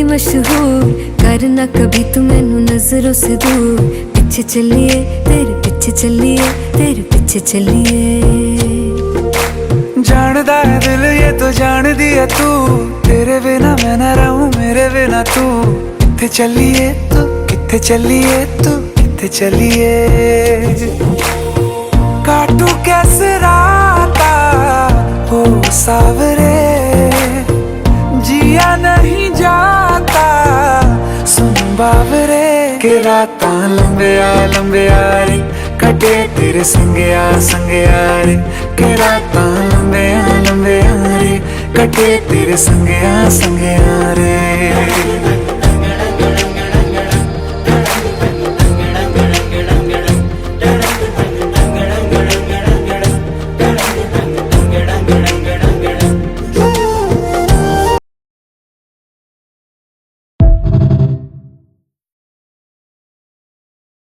मशहूर, करना कभी तू मैनू नजरों से दूर। पीछे चलिए तेरे पीछे चलिए, तेरे पीछे चलिए। जानदा है दिल ये तो जान दिया तू, तेरे बिना मैं ना रहूं मेरे बिना तू। किथे चलिए तू, किथे चलिए तू, किथे चलिए। काटू कैसे राता हो सावरे, जिया नहीं जाता सुन बावरे। के रातां लंबिया लंबिया रे, कटे तेरे संगया संगया रे। के रातां लंबिया लंबिया रे, कटे तेरे संगया संगया रे।